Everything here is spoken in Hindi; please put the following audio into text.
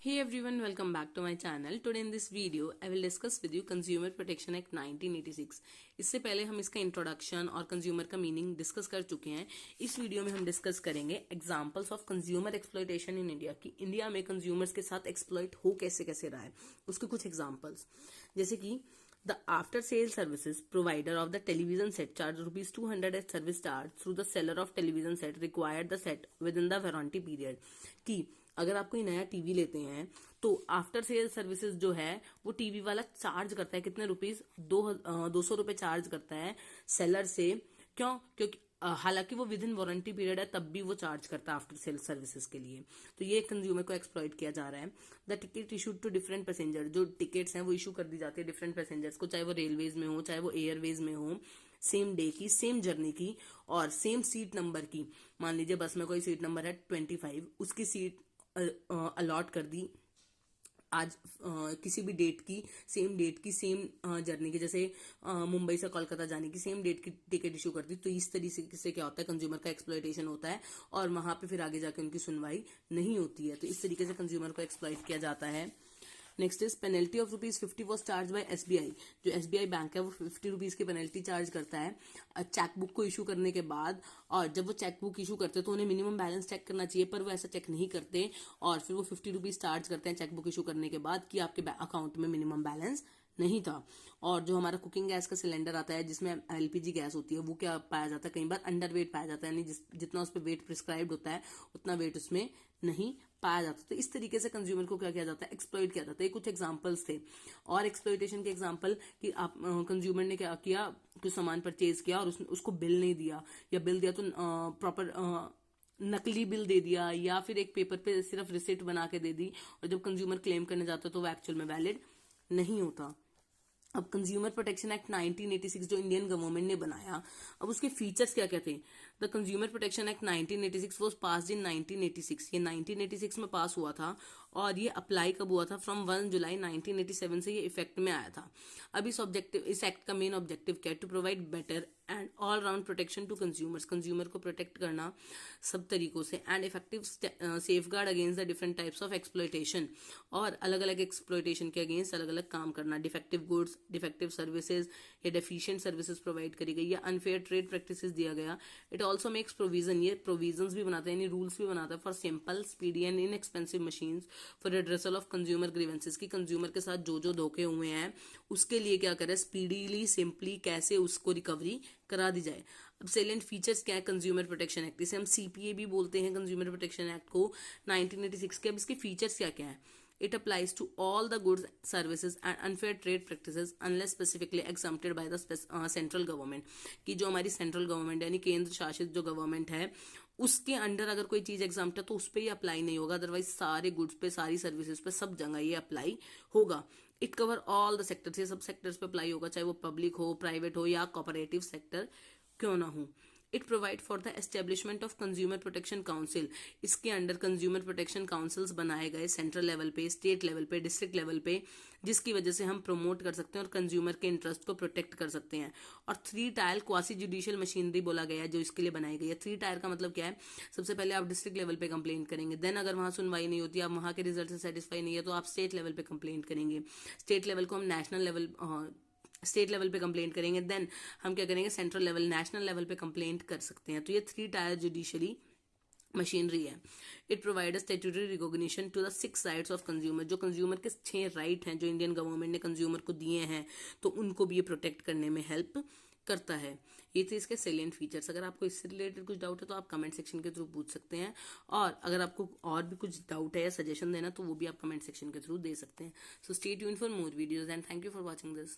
Hey everyone, welcome back to my channel. Today in this video, I will discuss with you Consumer Protection Act 1986. इससे पहले हम इसका इंट्रोडक्शन और कंज्यूमर का मीनिंग डिस्कस कर चुके हैं. इस वीडियो में हम डिस्कस करेंगे examples of consumer exploitation in India की इंडिया में कंज्यूमर्स के साथ एक्सप्लॉयट हो कैसे कैसे रहा है, उसके कुछ एग्जांपल्स. जैसे कि the after sale services provider of the television set charged rupees 200 as service charge through the seller of television set required the set within the warranty period. कि अगर आप कोई नया टीवी लेते हैं तो आफ्टर सेल सर्विसेज जो है वो टीवी वाला चार्ज करता है कितने रुपीज 200 रुपए चार्ज करता है सेलर से. क्योंकि हालांकि वो विद इन वारंटी पीरियड है तब भी वो चार्ज करता है आफ्टर सेल सर्विसेज के लिए. तो ये कंज्यूमर को एक्सप्लॉइट किया जा रहा है. The ticket issued to different passenger, जो टिकट्स हैं वो इशू कर दी जाती है डिफरेंट पैसेंजर्स को, चाहे वो रेलवेज में हो चाहे वो एयरवेज में हो, सेम डे की, सेम जर्नी की और सेम सीट नंबर की. मान लीजिए बस में कोई सीट नंबर है 25, उसकी सीट अलॉट कर दी आज किसी भी डेट की, सेम डेट की, सेम जर्नी की, जैसे मुंबई से कोलकाता जाने की सेम डेट की टिकट इशू कर दी. तो इस तरीके से क्या होता है, कंज्यूमर का एक्सप्लॉयटेशन होता है और वहां पे फिर आगे जाके उनकी सुनवाई नहीं होती है. तो इस तरीके से कंज्यूमर को एक्सप्लॉयट किया जाता है. Next is penalty of ₹50 was charge by SBI. जो एसबीआई बैंक है वो ₹50 की पेनल्टी चार्ज करता है चेकबुक को इशू करने के बाद. और जब वो चेकबुक इशू करते हैं तो उन्हें मिनिमम बैलेंस चेक करना चाहिए, पर वो ऐसा चेक नहीं करते और फिर वो ₹50 चार्ज करते हैं चेकबुक इशू करने के बाद कि आपके अकाउंट में मिनिमम बैलेंस नहीं था. और जो हमारा कुकिंग गैस का सिलेंडर आता है जिसमें एलपीजी गैस होती है वो क्या पाया जाता है, कई बार अंडर वेट पाया जाता है, यानी जितना उस पर वेट प्रिस्क्राइब्ड होता है उतना वेट उसमें नहीं पाया जाता. तो इस तरीके से कंज्यूमर को क्या किया जाता है, एक्सप्लॉइट किया जाता है. कुछ एग्जांपल्स थे और एक्सप्लॉइटेशन के एग्जांपल कि आप कंज्यूमर ने क्या किया, कुछ सामान परचेज किया और उसको बिल नहीं दिया, या बिल दिया तो प्रॉपर नकली बिल दे दिया, या फिर एक पेपर पे सिर्फ रिसिप्ट बना के दे दी और जब कंज्यूमर क्लेम करने जाता है तो वो एक्चुअल में वैलिड नहीं होता. अब कंज्यूमर प्रोटेक्शन एक्ट 1986 जो इंडियन गवर्नमेंट ने बनाया, अब उसके फीचर्स क्या क्या थे. The consumer protection act 1986 was passed in 1986. ये 1986 में पास हुआ था और ये अप्लाई कब हुआ था, फ्रॉम 1 जुलाई 1987 से ये इफेक्ट में आया था. अब इस एक्ट का मेन ऑब्जेक्टिव क्या है, to provide better and all round protection to consumers. Consumer को प्रोटेक्ट करना सब तरीकों से and effective safeguard against the different types of exploitation. और अलग अलग एक्सप्लॉयटेशन के अगेंस्ट अलग अलग काम करना. डिफेक्टिव गुड्स, डिफेक्टिव सर्विसेज या डेफिशिएंट सर्विसेज प्रोवाइड करी गई या अनफेयर ट्रेड प्रैक्टिसेस दिया गया. इट ऑल्सो मेक्स प्रोविजन, ये प्रोविजंस भी बनाता है यानी रूल्स भी बनाता है for simple, speedy and inexpensive machines for addressal of consumer grievances. की कंज्यूमर के साथ जो जो धोखे हुए हैं उसके लिए क्या करे, स्पीडीली, सिंपली कैसे उसको रिकवरी करा दी जाए. अब सेलेंट फीचर्स क्या है कंज्यूमर प्रोटेक्शन एक्ट, इसे हम सीपीए भी बोलते हैं कंज्यूमर प्रोटेक्शन एक्ट को 1986 के. अब इसके फीचर्स क्या क्या है, it applies to all the goods, services and unfair trade practices unless specifically exempted by the central government. कि जो हमारी सेंट्रल गवर्नमेंट यानी केंद्र शासित जो गवर्नमेंट है उसके अंडर अगर कोई चीज एग्जाम्प्ट है तो उस पर ये अप्लाई नहीं होगा, अदरवाइज सारे गुड्स पे, सारी सर्विसेज पे, सब जगह ये अप्लाई होगा. It cover all the sectors, ये सब सेक्टर्स पे अप्लाई होगा, चाहे वो पब्लिक हो, प्राइवेट हो या कोऑपरेटिव सेक्टर क्यों ना हो. It provide for the establishment of consumer protection council. इसके अंडर कंज्यूमर प्रोटेक्शन काउंसिल्स बनाए गए सेंट्रल लेवल पे, स्टेट लेवल पे, डिस्ट्रिक्ट लेवल पे, जिसकी वजह से हम प्रमोट कर सकते हैं और कंज्यूमर के इंटरेस्ट को प्रोटेक्ट कर सकते हैं. और 3 टायर क्वासी जुडिशियल मशीनरी बोला गया है जो इसके लिए बनाई गई है. 3 टायर का मतलब क्या है, सबसे पहले आप डिस्ट्रिक्ट लेवल पे कंप्लेंट करेंगे, देन अगर वहां सुनवाई नहीं होती, आप वहां के रिजल्ट से सेटिस्फाई नहीं है तो आप स्टेट लेवल पे कंप्लेंट करेंगे, स्टेट लेवल को हम नेशनल लेवल, स्टेट लेवल पे कंप्लेंट करेंगे, देन हम क्या करेंगे, सेंट्रल लेवल, नेशनल लेवल पे कंप्लेंट कर सकते हैं. तो ये 3 टायर जुडिशरी मशीनरी है. It provide statutory recognition to the 6 rights of consumer. जो कंज्यूमर के 6 राइट हैं जो इंडियन गवर्नमेंट ने कंज्यूमर को दिए हैं तो उनको भी ये प्रोटेक्ट करने में हेल्प करता है. ये थे इसके सेलिएंट फीचर्स. अगर आपको इससे रिलेटेड कुछ डाउट है तो आप कमेंट सेक्शन के थ्रू पूछ सकते हैं, और अगर आपको और भी कुछ डाउट है या सजेशन देना तो वो भी आप कमेंट सेक्शन के थ्रू दे सकते हैं. So stay tuned for more videos and thank you for watching this.